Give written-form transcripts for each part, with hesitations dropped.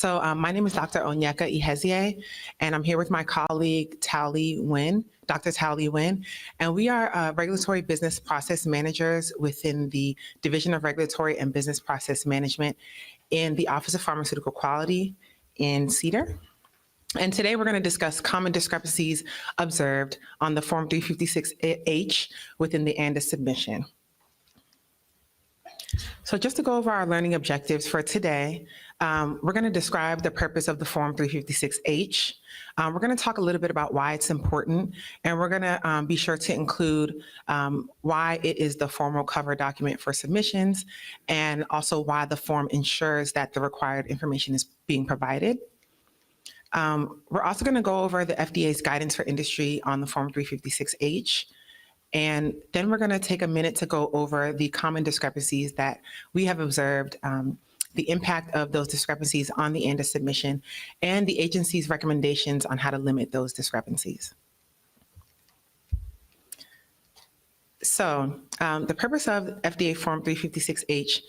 My name is Dr. Onyeka Ihezie, and I'm here with my colleague, Dr. Tao-Lee Nguyen, and we are regulatory business process managers within the Division of Regulatory and Business Process Management in the Office of Pharmaceutical Quality in Cedar. And today we're going to discuss common discrepancies observed on the Form 356H within the ANDA submission. So just to go over our learning objectives for today, we're going to describe the purpose of the Form 356H. We're going to talk a little bit about why it's important, and we're going to be sure to include why it is the formal cover document for submissions, and also why the form ensures that the required information is being provided. We're also going to go over the FDA's guidance for industry on the Form 356H. And then we're going to take a minute to go over the common discrepancies that we have observed, the impact of those discrepancies on the ANDA submission, and the agency's recommendations on how to limit those discrepancies. So the purpose of FDA Form 356H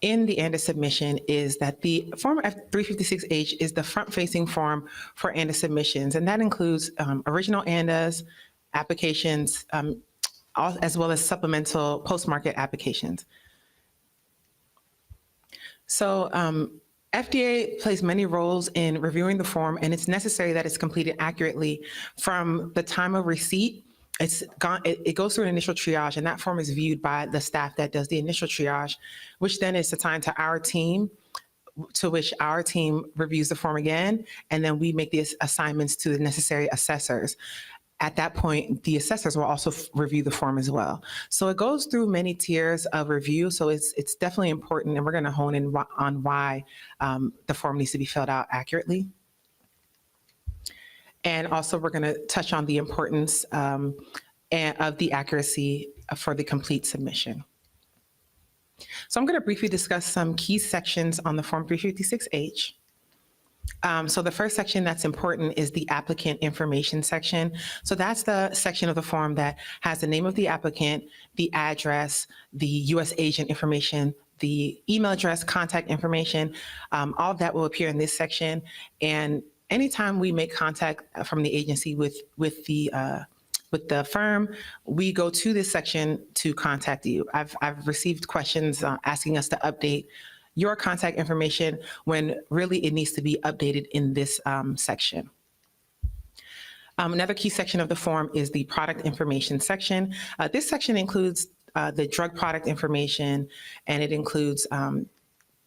in the ANDA submission is that the Form 356H is the front-facing form for ANDA submissions, and that includes original ANDAs, applications, as well as supplemental post-market applications. So FDA plays many roles in reviewing the form, and it's necessary that it's completed accurately from the time of receipt. It goes through an initial triage, and that form is viewed by the staff that does the initial triage, which then is assigned to our team, to which our team reviews the form again, and then we make these assignments to the necessary assessors. At that point, the assessors will also review the form as well. So it goes through many tiers of review, so it's definitely important, and we're going to hone in on why the form needs to be filled out accurately. And also we're going to touch on the importance of the accuracy for the complete submission. So I'm going to briefly discuss some key sections on the Form 356H. So the first section that's important is the applicant information section. So that's the section of the form that has the name of the applicant, the address, the U.S. agent information, the email address, contact information. All of that will appear in this section. And anytime we make contact from the agency with the firm, we go to this section to contact you. I've received questions asking us to update your contact information when really it needs to be updated in this section. Another key section of the form is the product information section. This section includes the drug product information, and it includes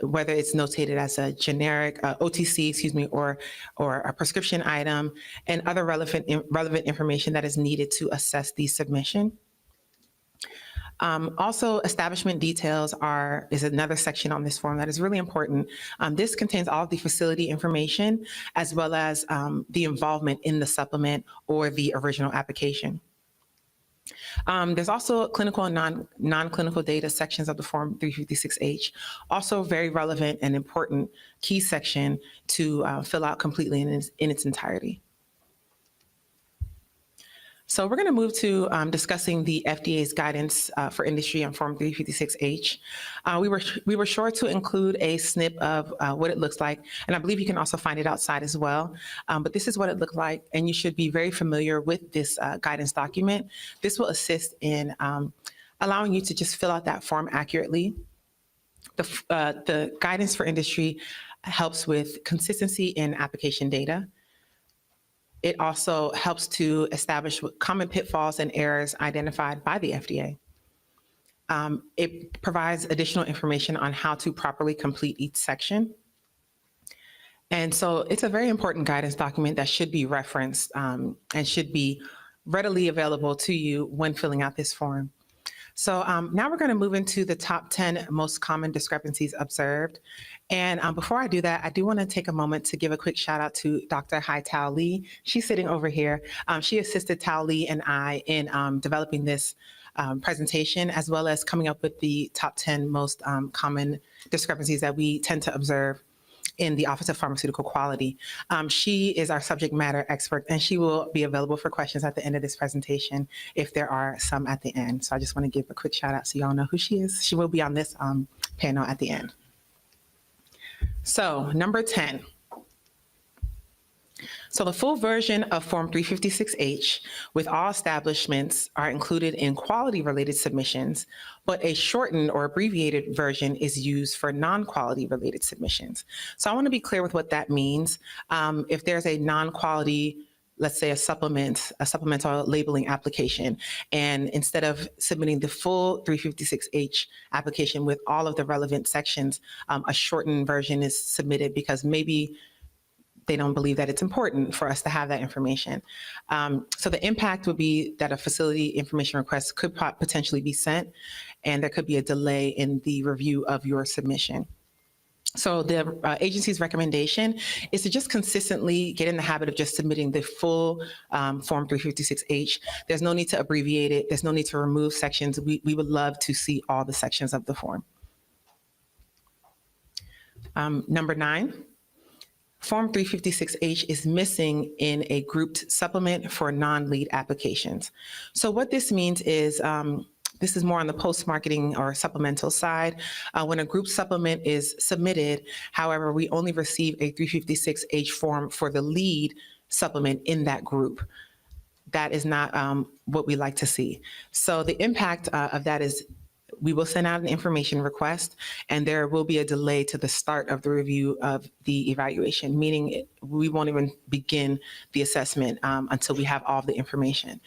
whether it's notated as a generic OTC, or a prescription item, and other relevant information that is needed to assess the submission. Also, establishment details is another section on this form that is really important. This contains all of the facility information, as well as the involvement in the supplement or the original application. There's also clinical and non-clinical data sections of the Form 356H, also very relevant and important key section to fill out completely in its entirety. So we're going to move to discussing the FDA's guidance for industry on Form 356H. We were sure to include a snip of what it looks like, and I believe you can also find it outside as well. But this is what it looked like, and you should be very familiar with this guidance document. This will assist in allowing you to just fill out that form accurately. The guidance for industry helps with consistency in application data. It also helps to establish common pitfalls and errors identified by the FDA. It provides additional information on how to properly complete each section. And so it's a very important guidance document that should be referenced and should be readily available to you when filling out this form. So now we're going to move into the top 10 most common discrepancies observed. And before I do that, I do want to take a moment to give a quick shout out to Dr. Tao-Lee. She's sitting over here. She assisted Tao-Lee and I in developing this presentation, as well as coming up with the top 10 most common discrepancies that we tend to observe in the Office of Pharmaceutical Quality. She is our subject matter expert, and she will be available for questions at the end of this presentation if there are some at the end. So I just want to give a quick shout out so y'all know who she is. She will be on this panel at the end. So number 10, So the full version of Form 356H with all establishments are included in quality-related submissions, but a shortened or abbreviated version is used for non-quality related submissions. So I want to be clear with what that means. If there's a non-quality, let's say a supplemental labeling application, and instead of submitting the full 356H application with all of the relevant sections, a shortened version is submitted because maybe they don't believe that it's important for us to have that information. So the impact would be that a facility information request could potentially be sent, and there could be a delay in the review of your submission. So the agency's recommendation is to just consistently get in the habit of just submitting the full Form 356H. There's no need to abbreviate it. There's no need to remove sections. We would love to see all the sections of the form. Number 9. Form 356H is missing in a grouped supplement for non-lead applications. So what this means is, this is more on the post-marketing or supplemental side. When a group supplement is submitted, however, we only receive a 356H form for the lead supplement in that group. That is not what we like to see. So the impact of that is we will send out an information request, and there will be a delay to the start of the review of the evaluation, meaning we won't even begin the assessment until we have all of the information.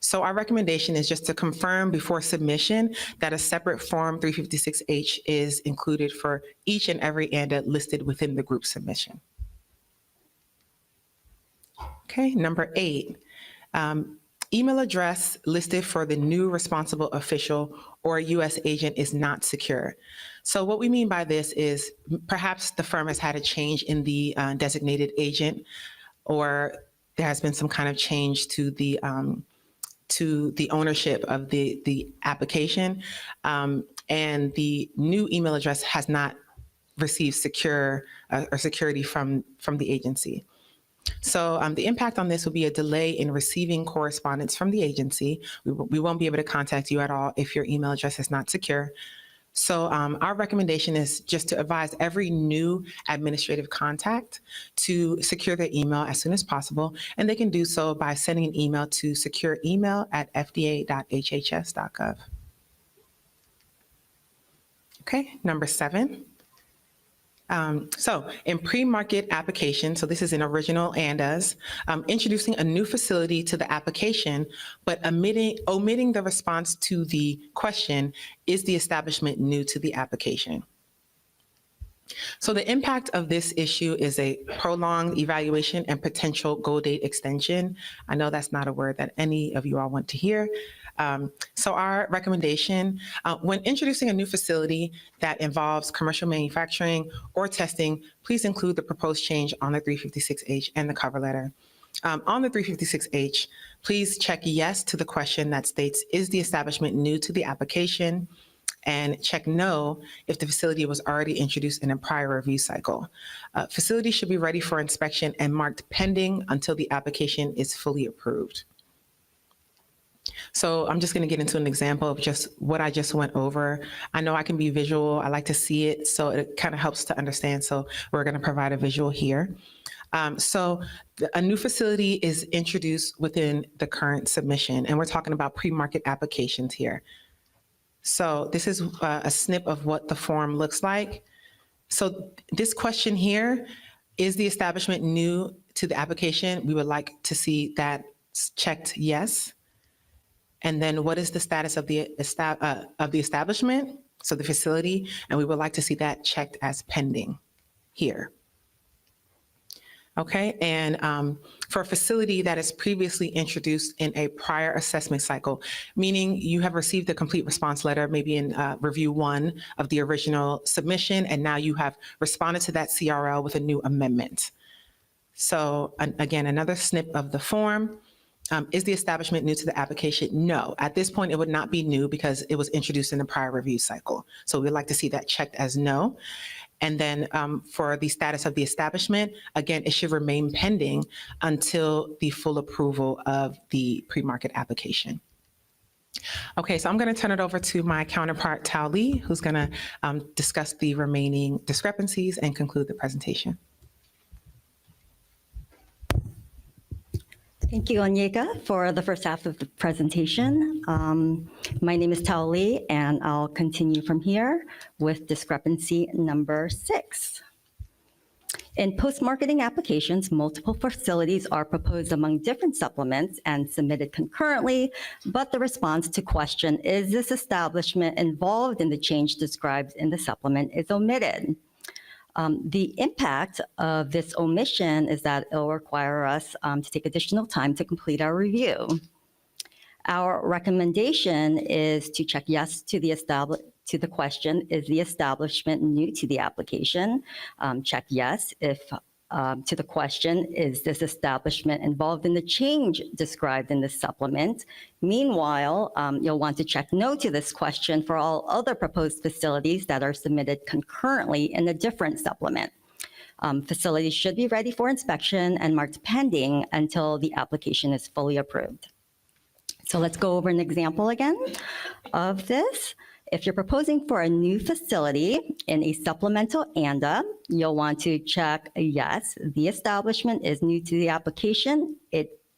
So our recommendation is just to confirm before submission that a separate Form 356H is included for each and every ANDA listed within the group submission. Okay, number 8. Email address listed for the new responsible official or U.S. agent is not secure. So what we mean by this is perhaps the firm has had a change in the designated agent, or there has been some kind of change to the ownership of the application, and the new email address has not received security from the agency. So the impact on this will be a delay in receiving correspondence from the agency. We won't be able to contact you at all if your email address is not secure. So our recommendation is just to advise every new administrative contact to secure their email as soon as possible, and they can do so by sending an email to secureemail@fda.hhs.gov. Okay, number 7. So in pre-market application, so this is in original ANDAs, introducing a new facility to the application, but omitting the response to the question, is the establishment new to the application? So the impact of this issue is a prolonged evaluation and potential go date extension. I know that's not a word that any of you all want to hear. So our recommendation, when introducing a new facility that involves commercial manufacturing or testing, please include the proposed change on the 356H and the cover letter. On the 356H, please check yes to the question that states, is the establishment new to the application? And check no if the facility was already introduced in a prior review cycle. Facility should be ready for inspection and marked pending until the application is fully approved. So I'm just going to get into an example of just what I just went over. I know I can be visual. I like to see it, so it kind of helps to understand. So we're going to provide a visual here. So a new facility is introduced within the current submission, and we're talking about pre-market applications here. So this is a snip of what the form looks like. So this question here, is the establishment new to the application? We would like to see that checked yes. And then what is the status of the establishment, so the facility, and we would like to see that checked as pending here. Okay, and for a facility that is previously introduced in a prior assessment cycle, meaning you have received a complete response letter, maybe in review 1 of the original submission, and now you have responded to that CRL with a new amendment. So again, another snip of the form. Is the establishment new to the application? No, at this point it would not be new because it was introduced in the prior review cycle. So we'd like to see that checked as no. And then for the status of the establishment, again, it should remain pending until the full approval of the pre-market application. Okay, so I'm going to turn it over to my counterpart, Tao Lee, who's going to discuss the remaining discrepancies and conclude the presentation. Thank you, Onyeka, for the first half of the presentation. My name is Tao Lee, and I'll continue from here with discrepancy number 6. In post-marketing applications, multiple facilities are proposed among different supplements and submitted concurrently, but the response to question, is this establishment involved in the change described in the supplement, is omitted. The impact of this omission is that it will require us to take additional time to complete our review. Our recommendation is to check yes to the question, is the establishment new to the application? Check yes if to the question, is this establishment involved in the change described in the supplement? Meanwhile, you'll want to check no to this question for all other proposed facilities that are submitted concurrently in a different supplement. Facilities should be ready for inspection and marked pending until the application is fully approved. So let's go over an example again of this. If you're proposing for a new facility in a supplemental ANDA, you'll want to check yes, the establishment is new to the application.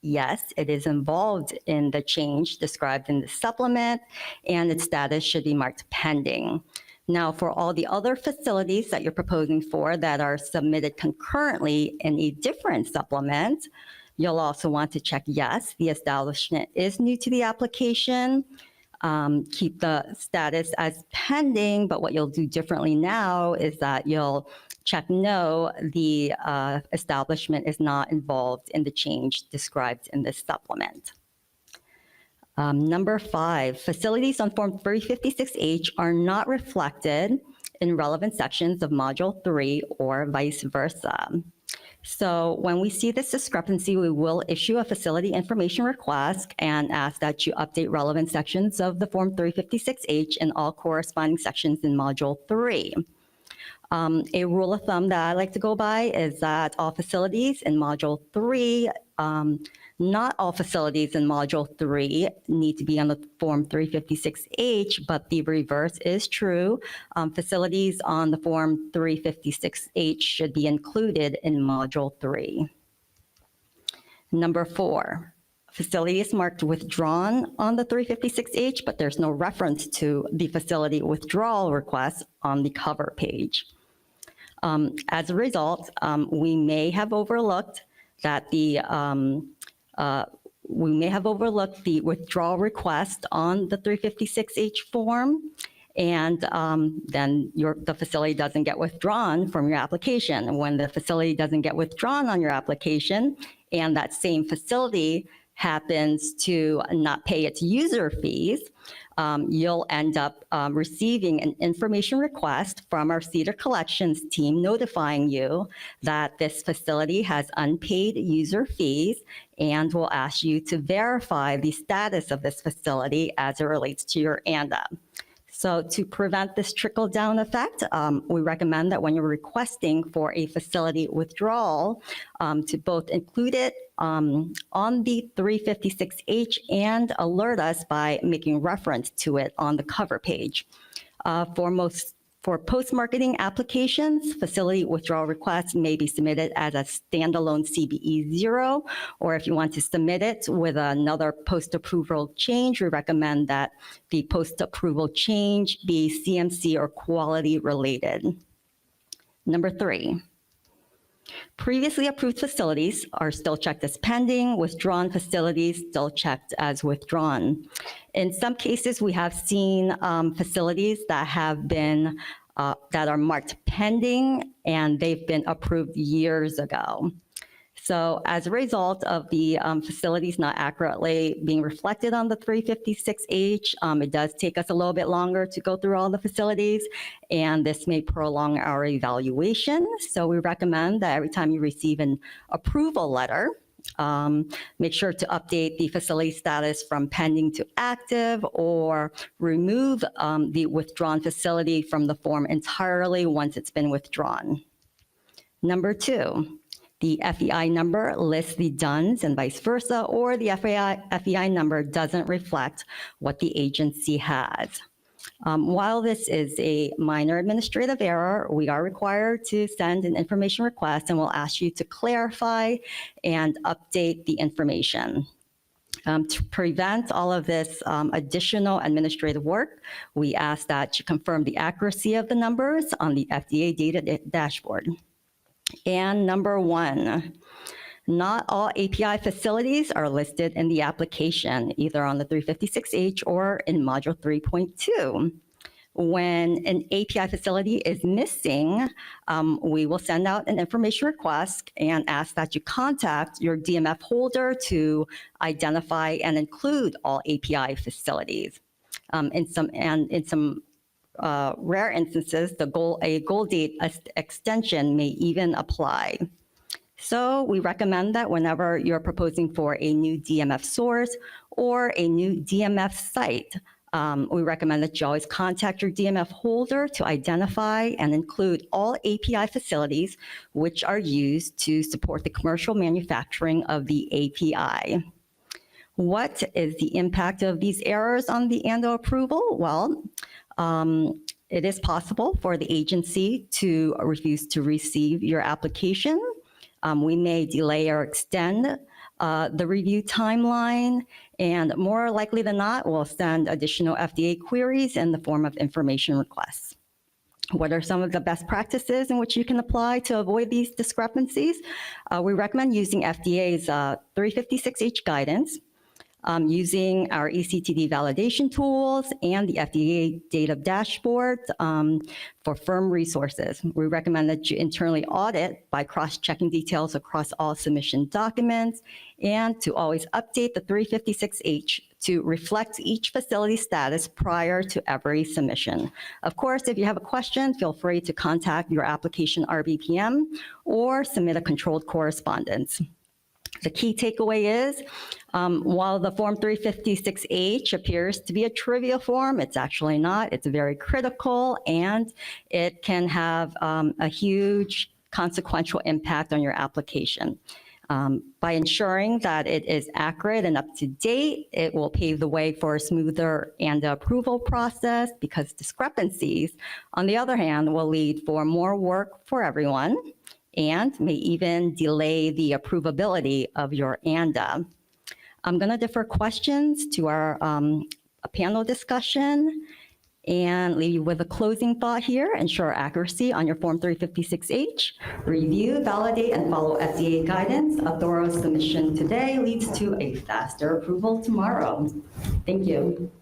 Yes, it is involved in the change described in the supplement, and its status should be marked pending. Now, for all the other facilities that you're proposing for that are submitted concurrently in a different supplement, you'll also want to check yes, the establishment is new to the application. Keep the status as pending, but what you'll do differently now is that you'll check no, the establishment is not involved in the change described in this supplement. Number 5, facilities on Form 356H are not reflected in relevant sections of Module 3 or vice versa. So when we see this discrepancy, we will issue a facility information request and ask that you update relevant sections of the Form 356H and all corresponding sections in Module 3. A rule of thumb that I like to go by is that all facilities in Module 3, not all facilities in Module 3 need to be on the Form 356H, but the reverse is true. Facilities on the Form 356H should be included in Module 3. Number 4, facility is marked withdrawn on the 356H, but there's no reference to the facility withdrawal request on the cover page. As a result, we may have overlooked that we may have overlooked the withdrawal request on the 356H form, and then the facility doesn't get withdrawn from your application. When the facility doesn't get withdrawn on your application, and that same facility happens to not pay its user fees, you'll end up receiving an information request from our Cedar Collections team notifying you that this facility has unpaid user fees, and will ask you to verify the status of this facility as it relates to your ANDA. So to prevent this trickle-down effect, we recommend that when you're requesting for a facility withdrawal, to both include it on the 356H and alert us by making reference to it on the cover page. For post-marketing applications, facility withdrawal requests may be submitted as a standalone CBE 0, or if you want to submit it with another post-approval change, we recommend that the post-approval change be CMC or quality related. Number 3. Previously approved facilities are still checked as pending, withdrawn facilities still checked as withdrawn. In some cases, we have seen facilities that have been, that are marked pending, and they've been approved years ago. So as a result of the facilities not accurately being reflected on the 356H, it does take us a little bit longer to go through all the facilities, and this may prolong our evaluation. So we recommend that every time you receive an approval letter, make sure to update the facility status from pending to active, or remove the withdrawn facility from the form entirely once it's been withdrawn. Number 2. The FEI number lists the DUNS and vice versa, or the FEI number doesn't reflect what the agency has. While this is a minor administrative error, we are required to send an information request, and we'll ask you to clarify and update the information. To prevent all of this additional administrative work, we ask that you confirm the accuracy of the numbers on the FDA data dashboard. And number one, not all API facilities are listed in the application, either on the 356H or in Module 3.2. When an API facility is missing, we will send out an information request and ask that you contact your DMF holder to identify and include all API facilities. In some rare instances, a goal date extension may even apply. So we recommend that whenever you're proposing for a new DMF source or a new DMF site, we recommend that you always contact your DMF holder to identify and include all API facilities which are used to support the commercial manufacturing of the API. What is the impact of these errors on the ANDA approval? Well, it is possible for the agency to refuse to receive your application. We may delay or extend the review timeline, and more likely than not, we'll send additional FDA queries in the form of information requests. What are some of the best practices in which you can apply to avoid these discrepancies? We recommend using FDA's 356H guidance, using our ECTD validation tools and the FDA data dashboard for firm resources. We recommend that you internally audit by cross-checking details across all submission documents and to always update the 356H to reflect each facility status prior to every submission. Of course, if you have a question, feel free to contact your application RBPM or submit a controlled correspondence. The key takeaway is, while the Form 356H appears to be a trivial form, it's actually not. It's very critical, and it can have a huge consequential impact on your application. By ensuring that it is accurate and up to date, it will pave the way for a smoother ANDA approval process, because discrepancies, on the other hand, will lead for more work for everyone and may even delay the approvability of your ANDA. I'm going to defer questions to our panel discussion and leave you with a closing thought here. Ensure accuracy on your Form 356H. Review, validate, and follow FDA guidance. A thorough submission today leads to a faster approval tomorrow. Thank you.